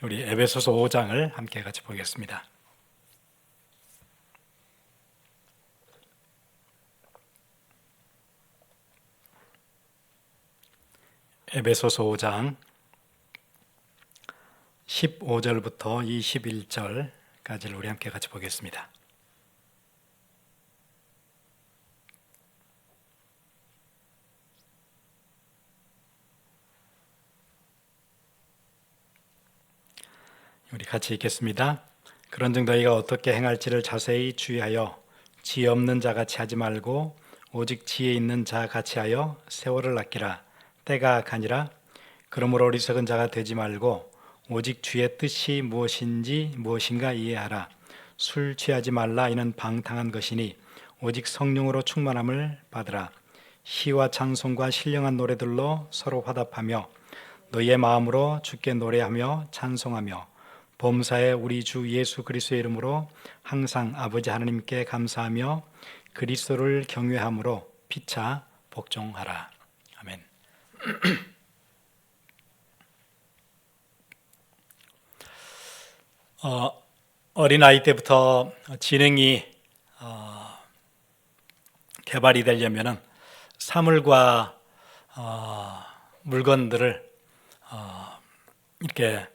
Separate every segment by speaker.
Speaker 1: 우리 에베소서 5장을 함께 같이 보겠습니다. 에베소서 5장 15절부터 21절까지를 우리 함께 같이 보겠습니다. 우리 같이 읽겠습니다. 그런즉 너희가 어떻게 행할지를 자세히 주의하여 지혜 없는 자같이 하지 말고 오직 지혜 있는 자같이 하여 세월을 아끼라. 때가 가니라. 그러므로 어리석은 자가 되지 말고 오직 주의 뜻이 무엇인가 이해하라. 술 취하지 말라. 이는 방탕한 것이니 오직 성령으로 충만함을 받으라. 시와 찬송과 신령한 노래들로 서로 화답하며 너희의 마음으로 주께 노래하며 찬송하며 범사에 우리 주 예수 그리스도의 이름으로 항상 아버지 하나님께 감사하며 그리스도를 경외함으로 피차 복종하라. 아멘. 어린아이 때부터 지능이 개발이 되려면 사물과 물건들을 이렇게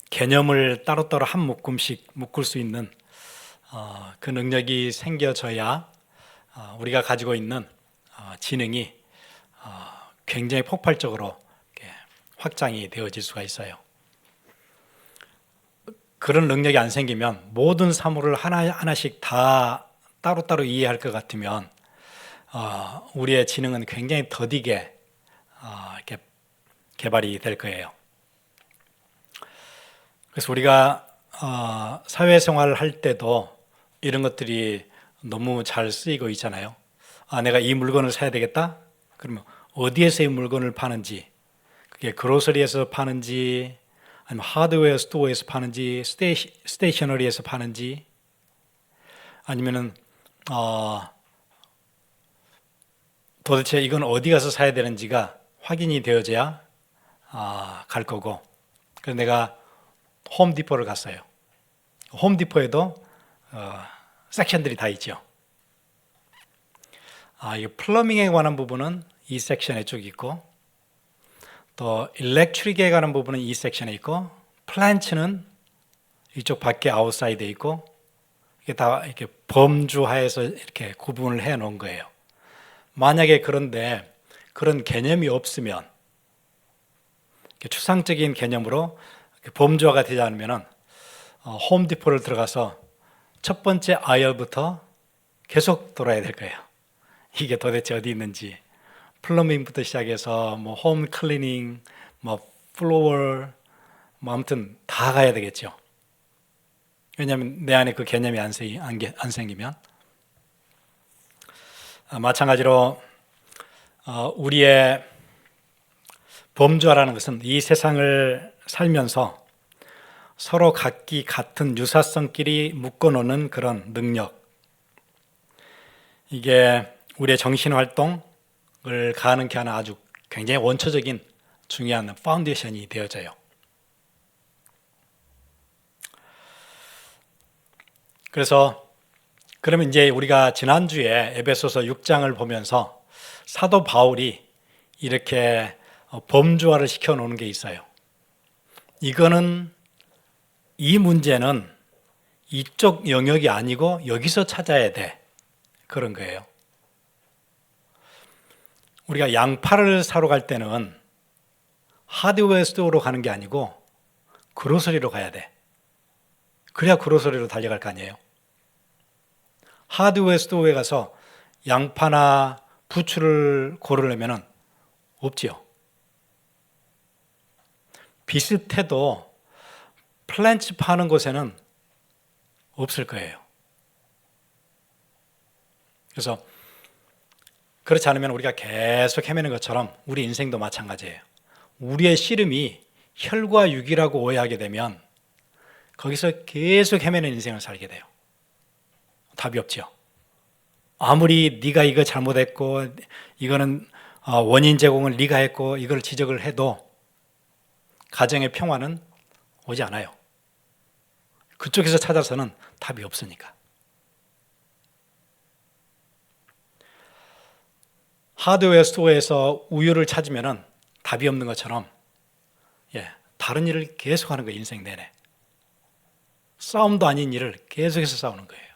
Speaker 1: 개념을 따로따로 한 묶음씩 묶을 수 있는 그 능력이 생겨져야 우리가 가지고 있는 지능이 굉장히 폭발적으로 확장이 되어질 수가 있어요. 그런 능력이 안 생기면 모든 사물을 하나씩 다 따로따로 이해할 것 같으면 우리의 지능은 굉장히 더디게 이렇게 개발이 될 거예요. 그래서 우리가 사회생활을 할 때도 이런 것들이 너무 잘 쓰이고 있잖아요. 내가 이 물건을 사야 되겠다? 그러면 어디에서 이 물건을 파는지, 그게 그로서리에서 파는지 아니면 하드웨어 스토어에서 파는지 스테이셔너리에서 파는지 아니면은 도대체 이건 어디 가서 사야 되는지가 확인이 되어져야 갈 거고. 그래서 내가 홈디포를 갔어요. 홈디포에도 섹션들이 다 있죠. 이 플러밍에 관한 부분은 이 섹션에 쭉 있고, 또 일렉트릭에 관한 부분은 이 섹션에 있고, 플랜츠는 이쪽 밖에 아웃사이드에 있고, 이게 다 이렇게 범주하에서 이렇게 구분을 해 놓은 거예요. 만약에 그런데 그런 개념이 없으면, 추상적인 개념으로 범주화가 되지 않으면 홈디포를 들어가서 첫 번째 아이얼부터 계속 돌아야 될 거예요. 이게 도대체 어디 있는지, 플러밍부터 시작해서 뭐 홈 클리닝, 뭐 플로어, 뭐 아무튼 다 가야 되겠죠. 왜냐하면 내 안에 그 개념이 안 생기면. 마찬가지로 우리의 범주화라는 것은 이 세상을 살면서 서로 각기 같은 유사성끼리 묶어놓는 그런 능력, 이게 우리의 정신활동을 가능케 하는 아주 굉장히 원초적인 중요한 파운데이션이 되어져요. 그래서 그러면 이제 우리가 지난주에 에베소서 6장을 보면서 사도 바울이 이렇게 범주화를 시켜놓은 게 있어요. 이거는 이 문제는 이쪽 영역이 아니고 여기서 찾아야 돼. 그런 거예요. 우리가 양파를 사러 갈 때는 하드웨어 스토어로 가는 게 아니고 그로서리로 가야 돼. 그래야 그로서리로 달려갈 거 아니에요. 하드웨어 스토어에 가서 양파나 부추를 고르려면 없지요. 비슷해도 플랜츠 파는 곳에는 없을 거예요. 그래서 그렇지 않으면 우리가 계속 헤매는 것처럼 우리 인생도 마찬가지예요. 우리의 씨름이 혈과 육이라고 오해하게 되면 거기서 계속 헤매는 인생을 살게 돼요. 답이 없죠. 아무리 네가 이거 잘못했고 이거는 원인 제공을 네가 했고 이걸 지적을 해도 가정의 평화는 오지 않아요. 그쪽에서 찾아서는 답이 없으니까. 하드웨어 스토어에서 우유를 찾으면 답이 없는 것처럼 다른 일을 계속하는 거예요. 인생 내내. 싸움도 아닌 일을 계속해서 싸우는 거예요.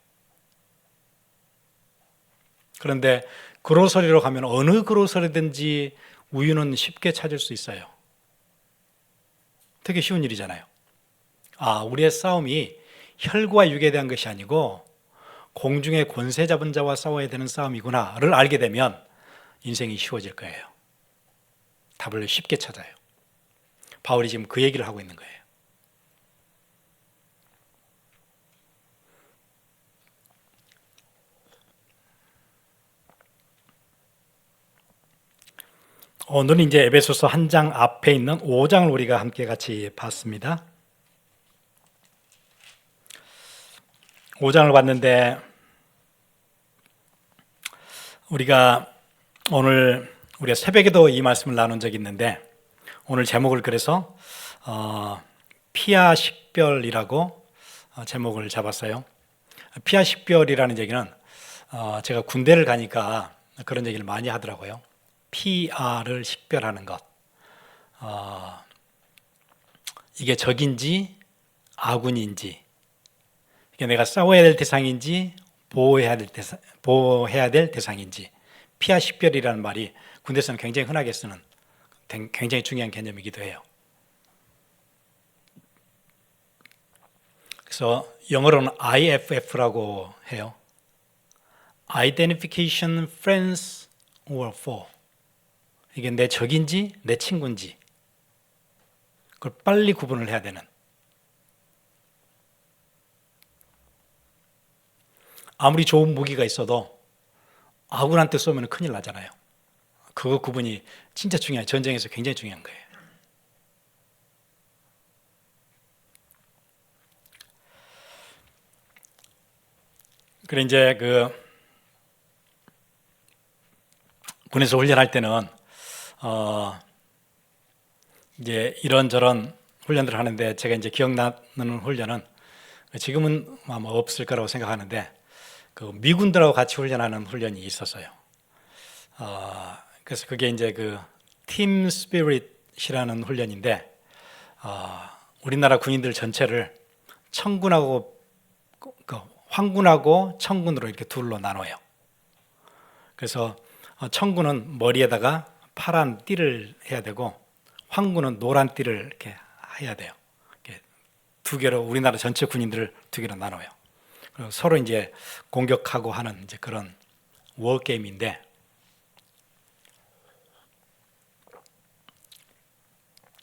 Speaker 1: 그런데 그로서리로 가면 어느 그로서리든지 우유는 쉽게 찾을 수 있어요. 되게 쉬운 일이잖아요. 우리의 싸움이 혈과 육에 대한 것이 아니고 공중의 권세 잡은 자와 싸워야 되는 싸움이구나를 알게 되면 인생이 쉬워질 거예요. 답을 쉽게 찾아요. 바울이 지금 그 얘기를 하고 있는 거예요. 오늘은 이제 에베소서 한 장 앞에 있는 5장을 우리가 함께 같이 봤습니다. 5장을 봤는데 우리가 새벽에도 이 말씀을 나눈 적이 있는데 오늘 제목을 그래서 피아 식별이라고 제목을 잡았어요. 피아 식별이라는 얘기는 제가 군대를 가니까 그런 얘기를 많이 하더라고요. 피아를 식별하는 것. 이게 적인지 아군인지, 이게 내가 싸워야 될 대상인지 보호해야 될 대상인지, 피아 식별이라는 말이 군대에서는 굉장히 흔하게 쓰는 굉장히 중요한 개념이기도 해요. 그래서 영어로는 IFF라고 해요. Identification, Friends or Foe. 이게 내 적인지 내 친구인지 그걸 빨리 구분을 해야 되는. 아무리 좋은 무기가 있어도 아군한테 쏘면 큰일 나잖아요. 그거 구분이 진짜 중요해요. 전쟁에서 굉장히 중요한 거예요. 그래 이제 군에서 훈련할 때는 이제 이런저런 훈련들을 하는데 제가 이제 기억나는 훈련은 지금은 아마 없을 거라고 생각하는데 미군들하고 같이 훈련하는 훈련이 있었어요. 그래서 그게 이제 팀 스피릿이라는 훈련인데 우리나라 군인들 전체를 황군하고 청군으로 이렇게 둘로 나눠요. 그래서 청군은 머리에다가 파란 띠를 해야 되고 황군은 노란 띠를 이렇게 해야 돼요. 이렇게 두 개로 우리나라 전체 군인들을 두 개로 나눠요. 그리고 서로 이제 공격하고 하는 이제 그런 워 게임인데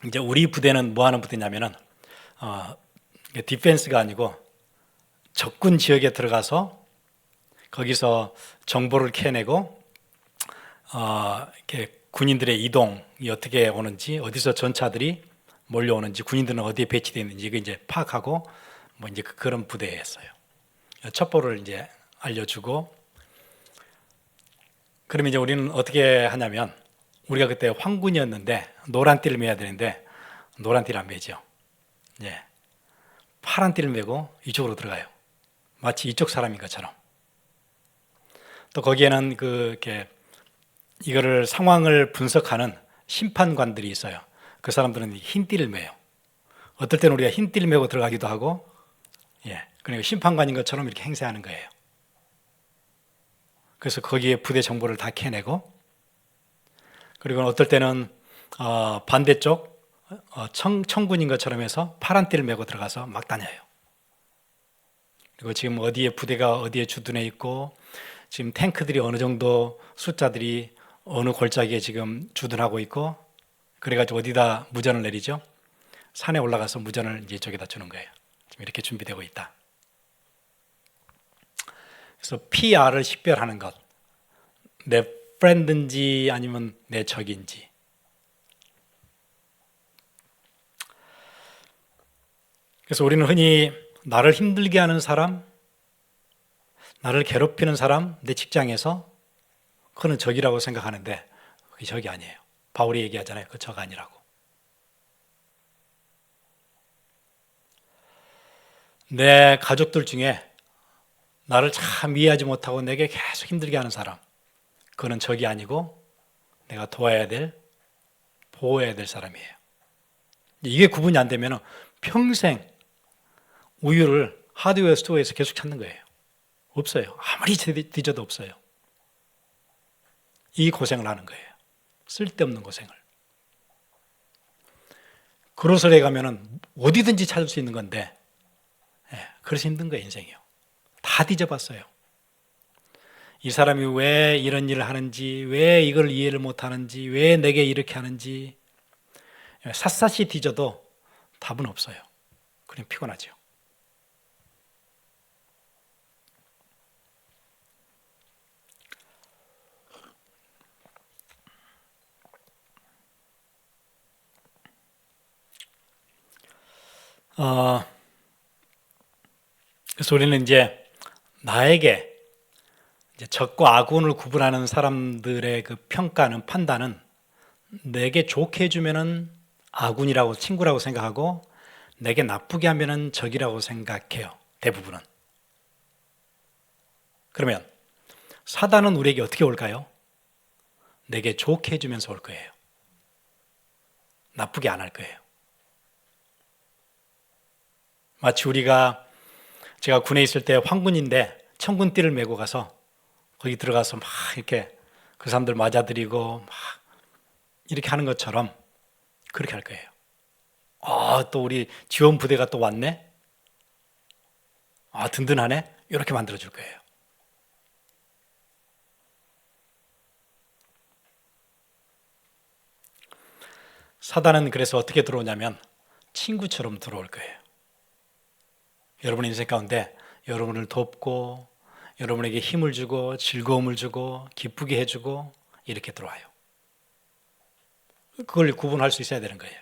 Speaker 1: 이제 우리 부대는 뭐 하는 부대냐면은 디펜스가 아니고 적군 지역에 들어가서 거기서 정보를 캐내고 이렇게 군인들의 이동이 어떻게 오는지, 어디서 전차들이 몰려오는지, 군인들은 어디에 배치되어 있는지 이거 이제 파악하고 뭐 이제 그런 부대였어요. 첩보를 이제 알려주고, 그러면 이제 우리는 어떻게 하냐면 우리가 그때 황군이었는데 노란 띠를 매야 되는데 노란 띠를 안 매죠. 파란 띠를 매고 이쪽으로 들어가요. 마치 이쪽 사람인 것처럼. 또 거기에는 이렇게 이거를 상황을 분석하는 심판관들이 있어요. 그 사람들은 흰 띠를 매요. 어떨 때는 우리가 흰 띠를 매고 들어가기도 하고, 그러니까 심판관인 것처럼 이렇게 행세하는 거예요. 그래서 거기에 부대 정보를 다 캐내고, 그리고 어떨 때는 반대쪽 청군인 것처럼 해서 파란 띠를 매고 들어가서 막 다녀요. 그리고 지금 어디에 부대가 어디에 주둔해 있고, 지금 탱크들이 어느 정도 숫자들이 어느 골짜기에 지금 주둔하고 있고, 그래가지고 어디다 무전을 내리죠? 산에 올라가서 무전을 이제 이쪽에다 주는 거예요. 지금 이렇게 준비되고 있다. 그래서 PR을 식별하는 것, 내 프렌드인지 아니면 내 적인지. 그래서 우리는 흔히 나를 힘들게 하는 사람, 나를 괴롭히는 사람, 내 직장에서 그는 적이라고 생각하는데 그게 적이 아니에요. 바울이 얘기하잖아요. 그 적 아니라고. 내 가족들 중에 나를 참 이해하지 못하고 내게 계속 힘들게 하는 사람, 그거는 적이 아니고 내가 도와야 될, 보호해야 될 사람이에요. 이게 구분이 안 되면 평생 우유를 하드웨어 스토어에서 계속 찾는 거예요. 없어요. 아무리 뒤져도 없어요. 이 고생을 하는 거예요. 쓸데없는 고생을. 그로설에 가면은 어디든지 찾을 수 있는 건데, 그래서 힘든 거예요, 인생이요. 다 뒤져봤어요. 이 사람이 왜 이런 일을 하는지, 왜 이걸 이해를 못 하는지, 왜 내게 이렇게 하는지, 샅샅이 뒤져도 답은 없어요. 그냥 피곤하죠. 그래서 우리는 이제 나에게 이제 적과 아군을 구분하는 사람들의 그 평가는, 판단은 내게 좋게 해주면은 아군이라고, 친구라고 생각하고 내게 나쁘게 하면은 적이라고 생각해요. 대부분은. 그러면 사단은 우리에게 어떻게 올까요? 내게 좋게 해주면서 올 거예요. 나쁘게 안 할 거예요. 마치 제가 군에 있을 때 황군인데 청군띠를 메고 가서 거기 들어가서 막 이렇게 그 사람들 맞아들이고 막 이렇게 하는 것처럼 그렇게 할 거예요. 또 우리 지원 부대가 또 왔네? 든든하네? 이렇게 만들어줄 거예요. 사단은 그래서 어떻게 들어오냐면 친구처럼 들어올 거예요. 여러분의 인생 가운데 여러분을 돕고 여러분에게 힘을 주고 즐거움을 주고 기쁘게 해주고 이렇게 들어와요. 그걸 구분할 수 있어야 되는 거예요.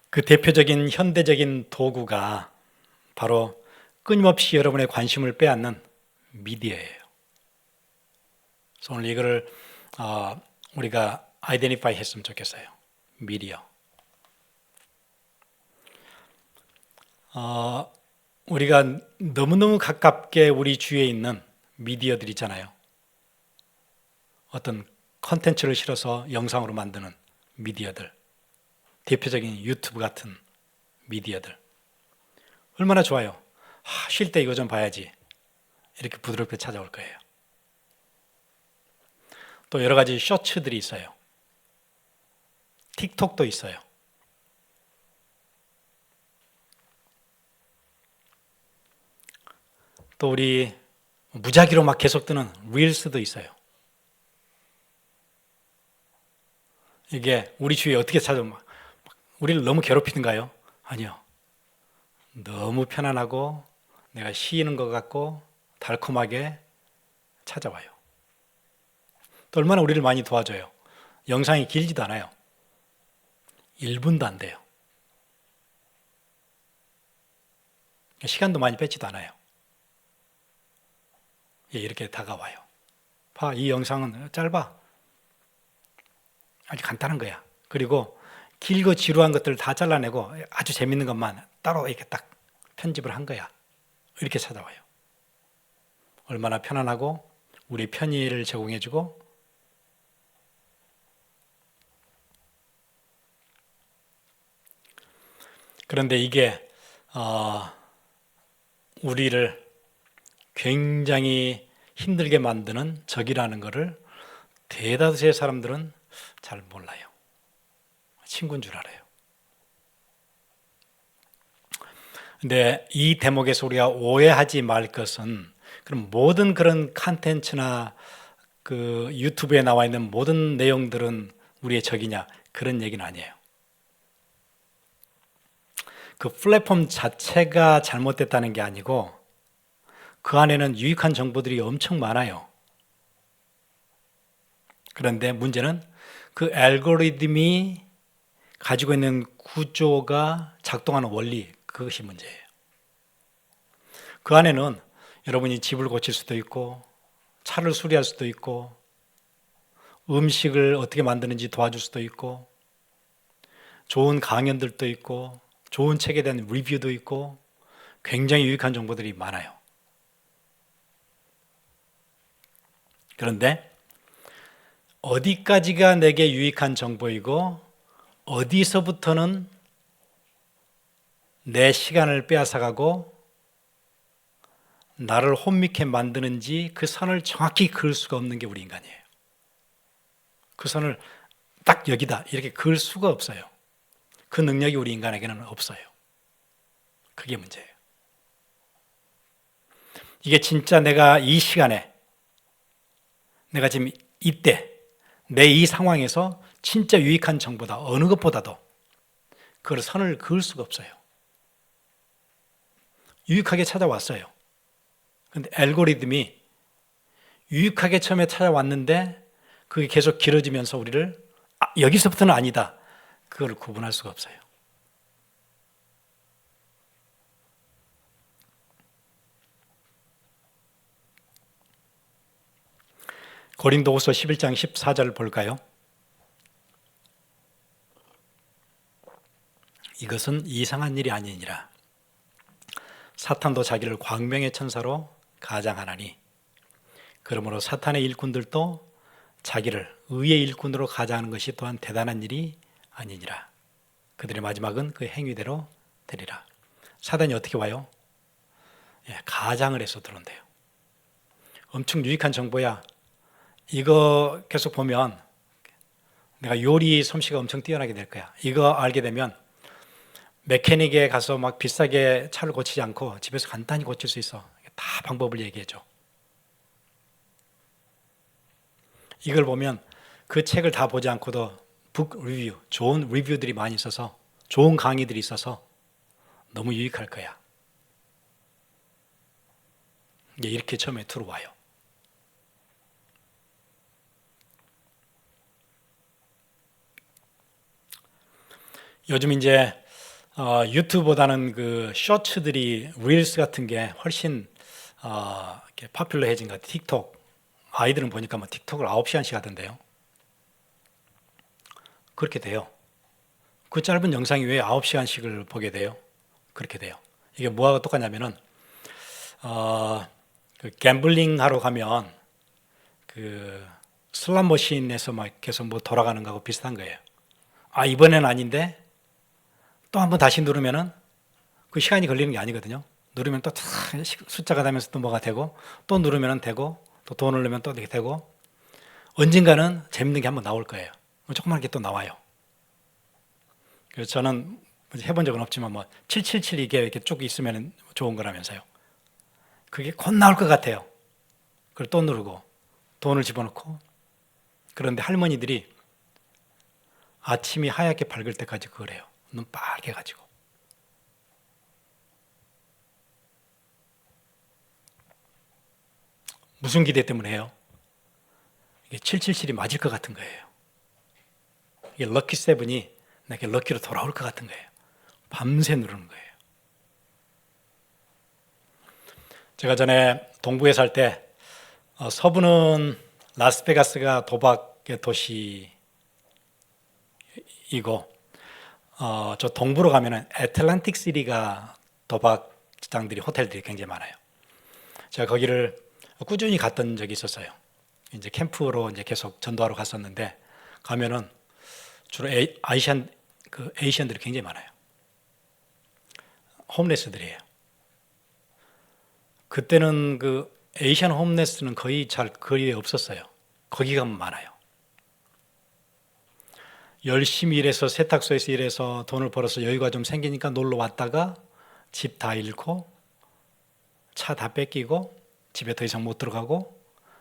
Speaker 1: 그 대표적인 현대적인 도구가 바로 끊임없이 여러분의 관심을 빼앗는 미디어예요. 그래서 오늘 이거를 우리가 아이덴티파이 했으면 좋겠어요. 미디어. 우리가 너무너무 가깝게 우리 주위에 있는 미디어들 있잖아요. 어떤 컨텐츠를 실어서 영상으로 만드는 미디어들, 대표적인 유튜브 같은 미디어들 얼마나 좋아요. 쉴 때 이거 좀 봐야지 이렇게 부드럽게 찾아올 거예요. 또 여러 가지 쇼츠들이 있어요. 틱톡도 있어요. 또 우리 무작위로 막 계속 뜨는 릴스도 있어요. 이게 우리 주위에 어떻게 찾아오면 우리를 너무 괴롭히는가요? 아니요. 너무 편안하고 내가 쉬는 것 같고 달콤하게 찾아와요. 또 얼마나 우리를 많이 도와줘요. 영상이 길지도 않아요. 1분도 안 돼요. 시간도 많이 뺏지도 않아요. 이렇게 다가와요. 이 영상은 짧아. 아주 간단한 거야. 그리고 길고 지루한 것들을 다 잘라내고 아주 재밌는 것만 따로 이렇게 딱 편집을 한 거야. 이렇게 찾아와요. 얼마나 편안하고 우리 편의를 제공해주고 그런데 이게 우리를 굉장히 힘들게 만드는 적이라는 것을 대다수의 사람들은 잘 몰라요. 친구인 줄 알아요. 근데 이 대목에서 우리가 오해하지 말 것은 그럼 모든 그런 컨텐츠나 그 유튜브에 나와 있는 모든 내용들은 우리의 적이냐? 그런 얘기는 아니에요. 그 플랫폼 자체가 잘못됐다는 게 아니고 그 안에는 유익한 정보들이 엄청 많아요. 그런데 문제는 그 알고리즘이 가지고 있는 구조가 작동하는 원리, 그것이 문제예요. 그 안에는 여러분이 집을 고칠 수도 있고 차를 수리할 수도 있고 음식을 어떻게 만드는지 도와줄 수도 있고 좋은 강연들도 있고 좋은 책에 대한 리뷰도 있고 굉장히 유익한 정보들이 많아요. 그런데 어디까지가 내게 유익한 정보이고 어디서부터는 내 시간을 빼앗아가고 나를 혼미케 만드는지 그 선을 정확히 그을 수가 없는 게 우리 인간이에요. 그 선을 딱 여기다 이렇게 그을 수가 없어요. 그 능력이 우리 인간에게는 없어요. 그게 문제예요. 이게 진짜 내가 이 시간에 내가 지금 이때 내 이 상황에서 진짜 유익한 정보다 어느 것보다도 그걸 선을 그을 수가 없어요. 유익하게 찾아왔어요. 근데 알고리즘이 유익하게 처음에 찾아왔는데 그게 계속 길어지면서 우리를 여기서부터는 아니다. 그걸 구분할 수가 없어요. 고린도후서 11장 14절 볼까요? 이것은 이상한 일이 아니니라. 사탄도 자기를 광명의 천사로 가장하나니 그러므로 사탄의 일꾼들도 자기를 의의 일꾼으로 가장하는 것이 또한 대단한 일이 아니니라. 그들의 마지막은 그 행위대로 되리라. 사단이 어떻게 와요? 가장을 해서 들어온대요. 엄청 유익한 정보야. 이거 계속 보면 내가 요리 솜씨가 엄청 뛰어나게 될 거야. 이거 알게 되면 메케닉에 가서 막 비싸게 차를 고치지 않고 집에서 간단히 고칠 수 있어. 다 방법을 얘기해줘. 이걸 보면 그 책을 다 보지 않고도 북 리뷰, 좋은 리뷰들이 많이 있어서 좋은 강의들이 있어서 너무 유익할 거야. 이렇게 처음에 들어와요. 요즘 이제 유튜브보다는 그 쇼츠들이 릴스 같은 게 훨씬 파퓰러해진 것 같아요. 틱톡 아이들은 보니까 뭐 틱톡을 9시간씩 하던데요. 그렇게 돼요. 그 짧은 영상이 왜 9시간씩을 보게 돼요? 그렇게 돼요. 이게 뭐하고 똑같냐면은 그 갬블링 하러 가면 그 슬롯 머신에서 막 계속 뭐 돌아가는 거하고 비슷한 거예요. 이번엔 아닌데 또 한번 다시 누르면은 그 시간이 걸리는 게 아니거든요. 누르면 또 숫자가 되면서 또 뭐가 되고 또 누르면 되고 또 돈을 넣으면 또 되고 언젠가는 재밌는 게 한번 나올 거예요. 조그맣게 또 나와요. 그래서 저는 해본 적은 없지만 뭐 777 이게 이렇게 쭉 있으면 좋은 거라면서요. 그게 곧 나올 것 같아요. 그걸 또 누르고 돈을 집어넣고 그런데 할머니들이 아침이 하얗게 밝을 때까지 그걸 해요. 눈 빨개 가지고. 무슨 기대 때문에 해요? 이게 777이 맞을 것 같은 거예요. 이게 럭키 세븐이 내게 럭키로 돌아올 것 같은 거예요. 밤새 누르는 거예요. 제가 전에 동부에 살 때 서부는 라스베가스가 도박의 도시이고 저 동부로 가면은 애틀랜틱 시티가 도박장들이 호텔들이 굉장히 많아요. 제가 거기를 꾸준히 갔던 적이 있었어요. 이제 캠프로 이제 계속 전도하러 갔었는데 가면은 주로 에이시안들이 굉장히 많아요. 홈레스들이에요. 그때는 그 에이시안 홈레스는 거의 없었어요. 거기 가면 많아요. 열심히 일해서 세탁소에서 일해서 돈을 벌어서 여유가 좀 생기니까 놀러 왔다가 집 다 잃고 차 다 뺏기고 집에 더 이상 못 들어가고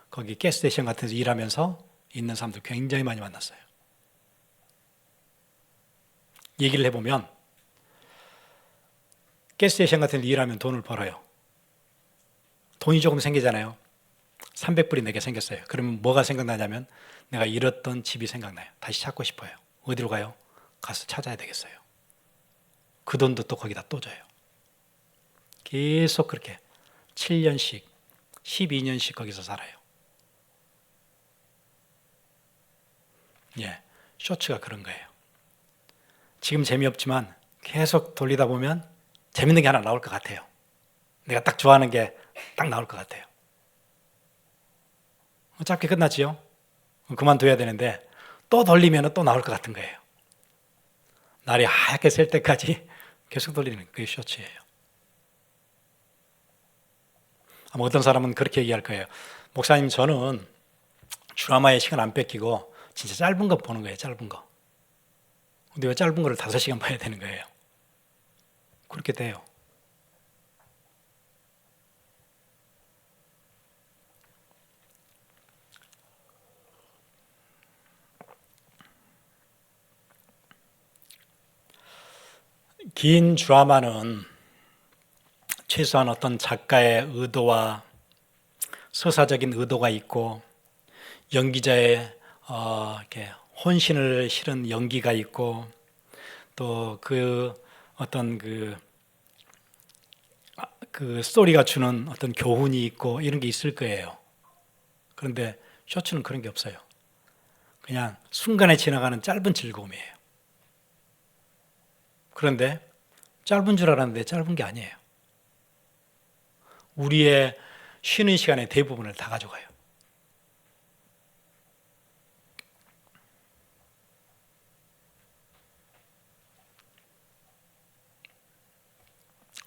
Speaker 1: 거기 가스스테이션 같은 데서 일하면서 있는 사람들 굉장히 많이 만났어요. 얘기를 해보면 가스스테이션 같은 데 일하면 돈을 벌어요. 돈이 조금 생기잖아요. 300불이 내게 생겼어요. 그러면 뭐가 생각나냐면 내가 잃었던 집이 생각나요. 다시 찾고 싶어요. 어디로 가요? 가서 찾아야 되겠어요. 그 돈도 또 거기다 또 줘요. 계속 그렇게 7년씩 12년씩 거기서 살아요. 쇼츠가 그런 거예요. 지금 재미없지만 계속 돌리다 보면 재밌는 게 하나 나올 것 같아요. 내가 딱 좋아하는 게 딱 나올 것 같아요. 짧게 끝났지요? 그만둬야 되는데 또 돌리면 또 나올 것 같은 거예요. 날이 하얗게 셀 때까지 계속 돌리는 그게 쇼츠예요. 아마 어떤 사람은 그렇게 얘기할 거예요. 목사님, 저는 드라마에 시간 안 뺏기고 진짜 짧은 거 보는 거예요. 짧은 거. 근데 왜 짧은 거를 5시간 봐야 되는 거예요? 그렇게 돼요. 긴 드라마는 최소한 어떤 작가의 의도와 서사적인 의도가 있고 연기자의 이렇게 혼신을 실은 연기가 있고 또 그 어떤 그 스토리가 주는 어떤 교훈이 있고 이런 게 있을 거예요. 그런데 쇼츠는 그런 게 없어요. 그냥 순간에 지나가는 짧은 즐거움이에요. 그런데 짧은 줄 알았는데 짧은 게 아니에요. 우리의 쉬는 시간의 대부분을 다 가져가요.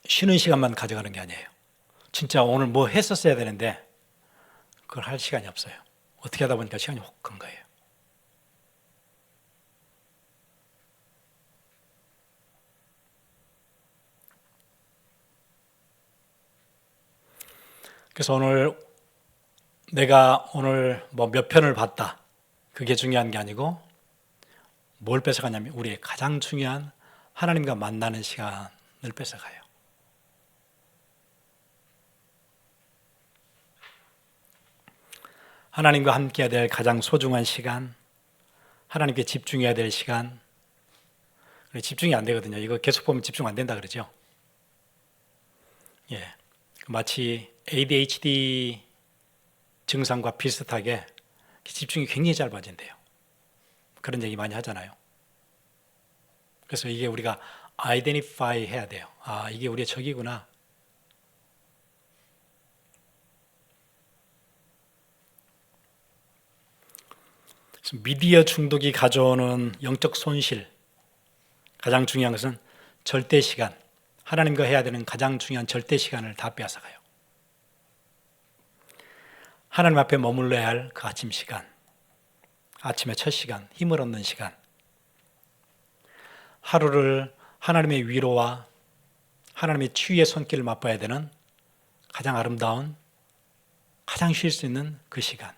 Speaker 1: 쉬는 시간만 가져가는 게 아니에요. 진짜 오늘 뭐 했었어야 되는데 그걸 할 시간이 없어요. 어떻게 하다 보니까 시간이 혹 간 거예요. 그래서 내가 오늘 뭐 몇 편을 봤다. 그게 중요한 게 아니고 뭘 뺏어가냐면 우리의 가장 중요한 하나님과 만나는 시간을 뺏어가요. 하나님과 함께해야 될 가장 소중한 시간, 하나님께 집중해야 될 시간. 집중이 안 되거든요. 이거 계속 보면 집중 안 된다 그러죠. 예, 마치 ADHD 증상과 비슷하게 집중이 굉장히 짧아진대요. 그런 얘기 많이 하잖아요. 그래서 이게 우리가 아이덴티파이 해야 돼요. 아, 이게 우리의 적이구나. 미디어 중독이 가져오는 영적 손실, 가장 중요한 것은 절대 시간, 하나님과 해야 되는 가장 중요한 절대 시간을 다 빼앗아가요. 하나님 앞에 머물러야 할 그 아침 시간, 아침의 첫 시간, 힘을 얻는 시간, 하루를 하나님의 위로와 하나님의 치유의 손길을 맛봐야 되는 가장 아름다운, 가장 쉴 수 있는 그 시간,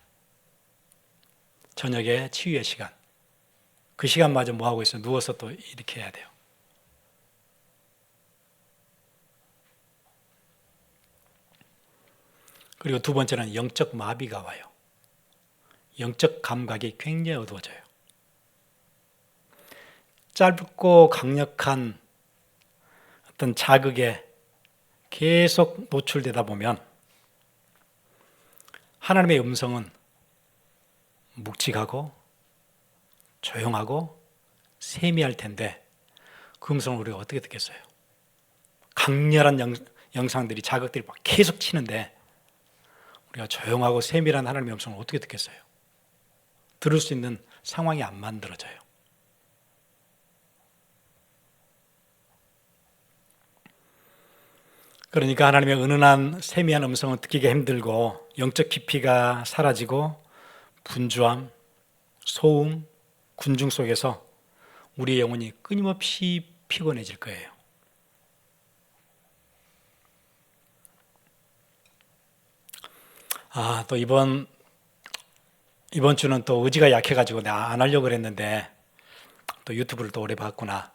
Speaker 1: 저녁의 치유의 시간. 그 시간마저 뭐하고 있어요? 누워서 또 이렇게 해야 돼요. 그리고 두 번째는 영적 마비가 와요. 영적 감각이 굉장히 어두워져요. 짧고 강력한 어떤 자극에 계속 노출되다 보면 하나님의 음성은 묵직하고 조용하고 세미할 텐데 그 음성을 우리가 어떻게 듣겠어요? 강렬한 영상들이 자극들이 막 계속 치는데 우리가 조용하고 세밀한 하나님의 음성을 어떻게 듣겠어요? 들을 수 있는 상황이 안 만들어져요. 그러니까 하나님의 은은한 세미한 음성은 듣기가 힘들고 영적 깊이가 사라지고 분주함, 소음, 군중 속에서 우리의 영혼이 끊임없이 피곤해질 거예요. 또 이번 주는 또 의지가 약해가지고 내가 안 하려고 그랬는데 또 유튜브를 또 오래 봤구나.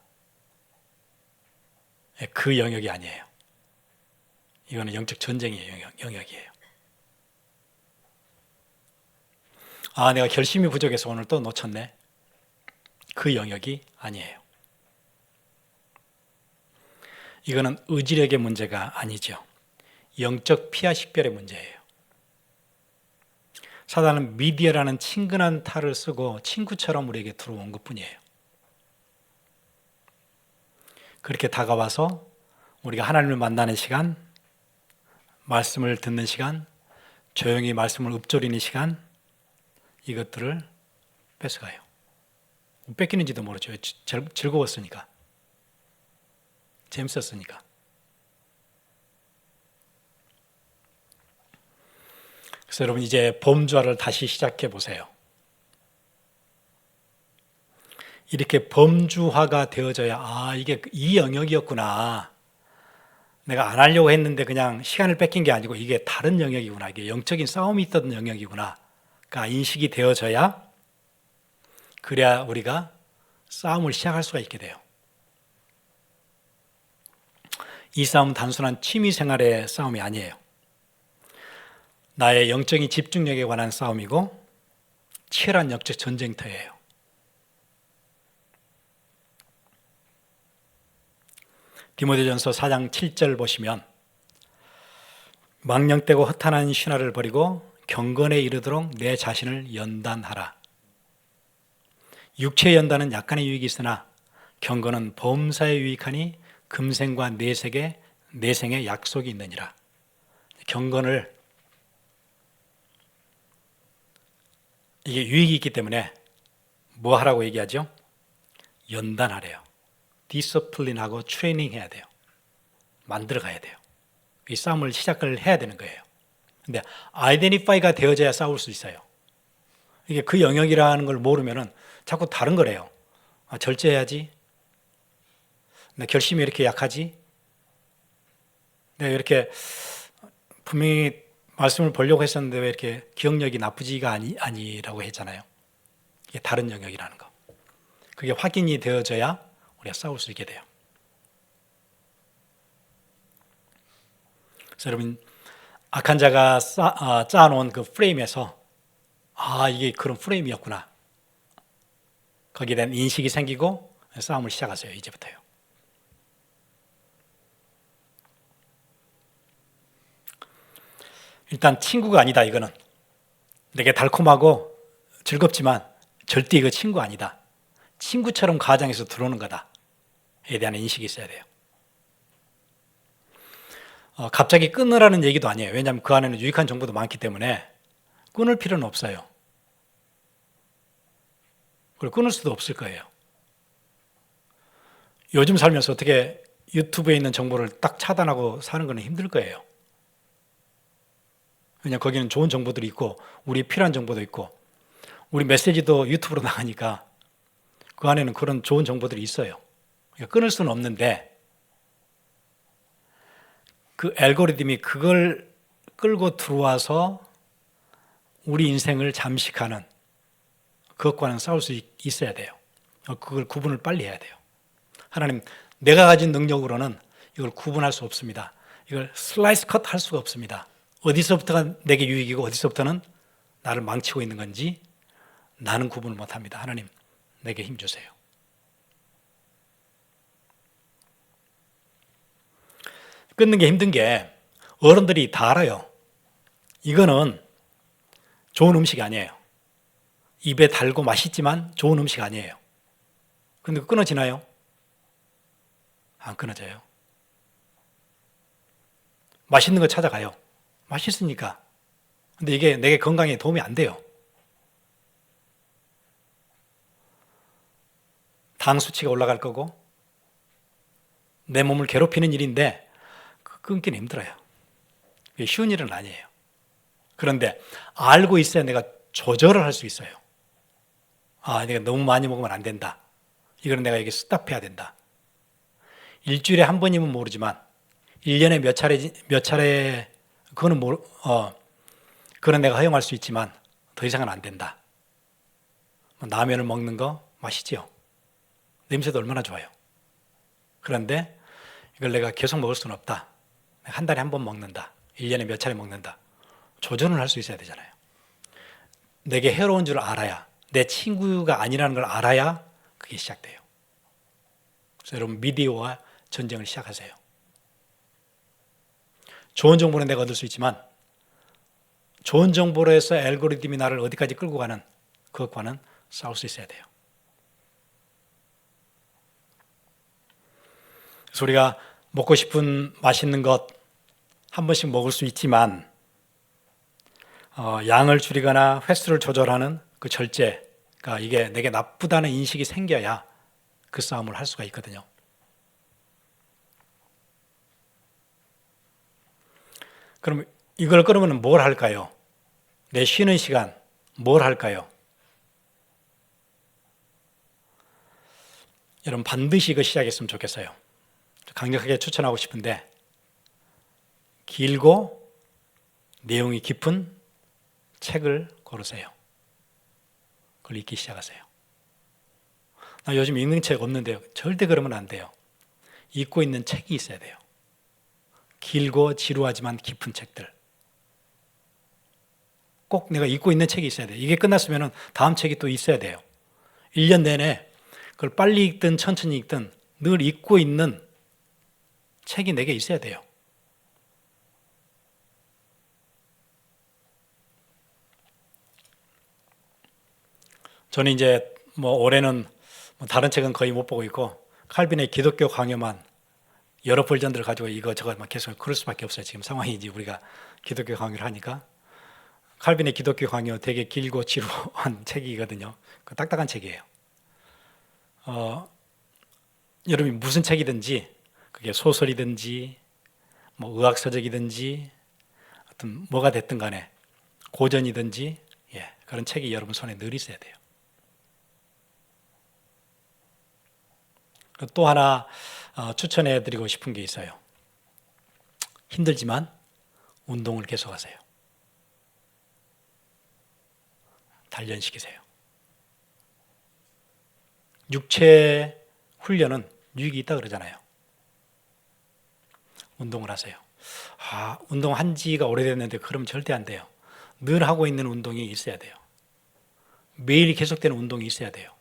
Speaker 1: 그 영역이 아니에요. 이거는 영적 전쟁의 영역이에요. 내가 결심이 부족해서 오늘 또 놓쳤네. 그 영역이 아니에요. 이거는 의지력의 문제가 아니죠. 영적 피와 식별의 문제예요. 사단은 미디어라는 친근한 탈을 쓰고 친구처럼 우리에게 들어온 것뿐이에요. 그렇게 다가와서 우리가 하나님을 만나는 시간, 말씀을 듣는 시간, 조용히 말씀을 읊조리는 시간, 이것들을 뺏어가요. 뺏기는지도 모르죠. 즐거웠으니까. 재밌었으니까. 그래서 여러분 이제 범주화를 다시 시작해 보세요. 이렇게 범주화가 되어져야 이게 이 영역이었구나. 내가 안 하려고 했는데 그냥 시간을 뺏긴 게 아니고 이게 다른 영역이구나. 이게 영적인 싸움이 있던 영역이구나. 그러니까 인식이 되어져야 그래야 우리가 싸움을 시작할 수가 있게 돼요. 이 싸움은 단순한 취미생활의 싸움이 아니에요. 나의 영적인 집중력에 관한 싸움이고 치열한 영적 전쟁터예요. 디모데전서 4장 7절 보시면 망령되고 허탄한 신화를 버리고 경건에 이르도록 내 자신을 연단하라. 육체의 연단은 약간의 유익이 있으나 경건은 범사에 유익하니 금생과 내생의 약속이 있느니라. 경건을 이게 유익이 있기 때문에 뭐 하라고 얘기하죠? 연단하래요. 디서플린하고 트레이닝 해야 돼요. 만들어 가야 돼요. 이 싸움을 시작을 해야 되는 거예요. 근데 아이덴티파이가 되어져야 싸울 수 있어요. 이게 그 영역이라는 걸 모르면은 자꾸 다른 거래요. 절제해야지. 나 결심이 이렇게 약하지. 내가 이렇게 분명히 말씀을 보려고 했었는데 왜 이렇게 기억력이 나쁘지가 아니라고 했잖아요. 이게 다른 영역이라는 거. 그게 확인이 되어져야 우리가 싸울 수 있게 돼요. 그래서 여러분 악한 자가 짜놓은 그 프레임에서 이게 그런 프레임이었구나. 거기에 대한 인식이 생기고 싸움을 시작하세요. 이제부터요. 일단 친구가 아니다. 이거는 되게 달콤하고 즐겁지만 절대 이거 친구 아니다. 친구처럼 가정에서 들어오는 거다에 대한 인식이 있어야 돼요. 갑자기 끊으라는 얘기도 아니에요. 왜냐하면 그 안에는 유익한 정보도 많기 때문에 끊을 필요는 없어요. 그리고 끊을 수도 없을 거예요. 요즘 살면서 어떻게 유튜브에 있는 정보를 딱 차단하고 사는 건 힘들 거예요. 왜냐하면 거기는 좋은 정보들이 있고 우리 필요한 정보도 있고 우리 메시지도 유튜브로 나가니까 그 안에는 그런 좋은 정보들이 있어요. 그러니까 끊을 수는 없는데 그 알고리즘이 그걸 끌고 들어와서 우리 인생을 잠식하는 그것과는 싸울 수 있어야 돼요. 그걸 구분을 빨리 해야 돼요. 하나님, 내가 가진 능력으로는 이걸 구분할 수 없습니다. 이걸 슬라이스 컷 할 수가 없습니다. 어디서부터가 내게 유익이고 어디서부터는 나를 망치고 있는 건지 나는 구분을 못합니다. 하나님, 내게 힘 주세요. 끊는 게 힘든 게 어른들이 다 알아요. 이거는 좋은 음식이 아니에요. 입에 달고 맛있지만 좋은 음식 아니에요. 근데 끊어지나요? 안 끊어져요. 맛있는 거 찾아가요. 맛있으니까. 근데 이게 내 건강에 도움이 안 돼요. 당 수치가 올라갈 거고 내 몸을 괴롭히는 일인데 끊기는 힘들어요. 쉬운 일은 아니에요. 그런데 알고 있어야 내가 조절을 할 수 있어요. 내가 너무 많이 먹으면 안 된다. 이거는 내가 이게 스탑해야 된다. 일주일에 한 번이면 모르지만 1년에 몇 차례 그거는 그건 내가 허용할 수 있지만 더 이상은 안 된다. 라면을 먹는 거 맛있지요. 냄새도 얼마나 좋아요. 그런데 이걸 내가 계속 먹을 수는 없다. 한 달에 한 번 먹는다. 1년에 몇 차례 먹는다. 조절을 할 수 있어야 되잖아요. 내게 해로운 줄 알아야, 내 친구가 아니라는 걸 알아야 그게 시작돼요. 그래서 여러분 미디어와 전쟁을 시작하세요. 좋은 정보는 내가 얻을 수 있지만 좋은 정보로 해서 알고리즘이 나를 어디까지 끌고 가는 그것과는 싸울 수 있어야 돼요. 그래서 우리가 먹고 싶은 맛있는 것 한 번씩 먹을 수 있지만 양을 줄이거나 횟수를 조절하는 그 절제가 이게 내게 나쁘다는 인식이 생겨야 그 싸움을 할 수가 있거든요. 그럼 이걸 끊으면 뭘 할까요? 내 쉬는 시간 뭘 할까요? 여러분 반드시 이거 시작했으면 좋겠어요. 강력하게 추천하고 싶은데 길고 내용이 깊은 책을 고르세요. 그걸 읽기 시작하세요. 나 요즘 읽는 책 없는데요. 절대 그러면 안 돼요. 읽고 있는 책이 있어야 돼요. 길고 지루하지만 깊은 책들. 꼭 내가 읽고 있는 책이 있어야 돼요. 이게 끝났으면 다음 책이 또 있어야 돼요. 1년 내내 그걸 빨리 읽든 천천히 읽든 늘 읽고 있는 책이 내게 있어야 돼요. 저는 이제 올해는 다른 책은 거의 못 보고 있고 칼빈의 기독교 강요만 여러 버전들을 가지고 이거저거 계속 그럴 수밖에 없어요. 지금 상황이 이제 우리가 기독교 강요를 하니까 칼빈의 기독교 강요 되게 길고 지루한 책이거든요. 그 딱딱한 책이에요. 여러분이 무슨 책이든지 그게 소설이든지 의학서적이든지 하여튼 뭐가 됐든 간에 고전이든지 그런 책이 여러분 손에 늘 있어야 돼요. 또 하나 추천해 드리고 싶은 게 있어요. 힘들지만 운동을 계속하세요. 단련시키세요. 육체 훈련은 유익이 있다 그러잖아요. 운동을 하세요. 운동한 지가 오래됐는데 그러면 절대 안 돼요. 늘 하고 있는 운동이 있어야 돼요. 매일 계속되는 운동이 있어야 돼요.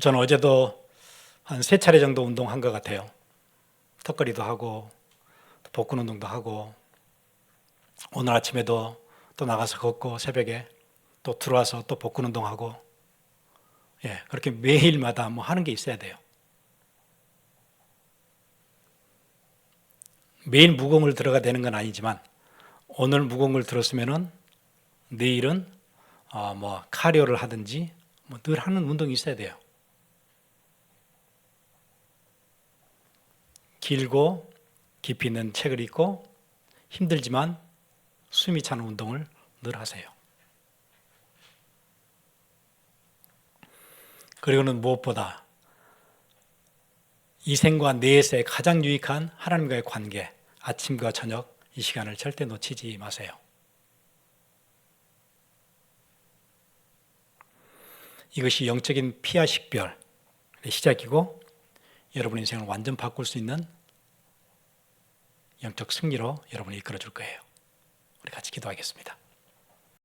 Speaker 1: 저는 어제도 한 3차례 정도 운동한 것 같아요. 턱걸이도 하고 복근 운동도 하고 오늘 아침에도 또 나가서 걷고 새벽에 또 들어와서 또 복근 운동하고 그렇게 매일마다 하는 게 있어야 돼요. 매일 무공을 들어가 되는 건 아니지만 오늘 무공을 들었으면은 내일은 카디오를 하든지 늘 하는 운동이 있어야 돼요. 길고 깊이 있는 책을 읽고 힘들지만 숨이 차는 운동을 늘 하세요. 그리고는 무엇보다 이 생과 내세에 가장 유익한 하나님과의 관계, 아침과 저녁 이 시간을 절대 놓치지 마세요. 이것이 영적인 피와 식별의 시작이고 여러분 인생을 완전 바꿀 수 있는 영적 승리로 여러분을 이끌어 줄 거예요. 우리 같이 기도하겠습니다.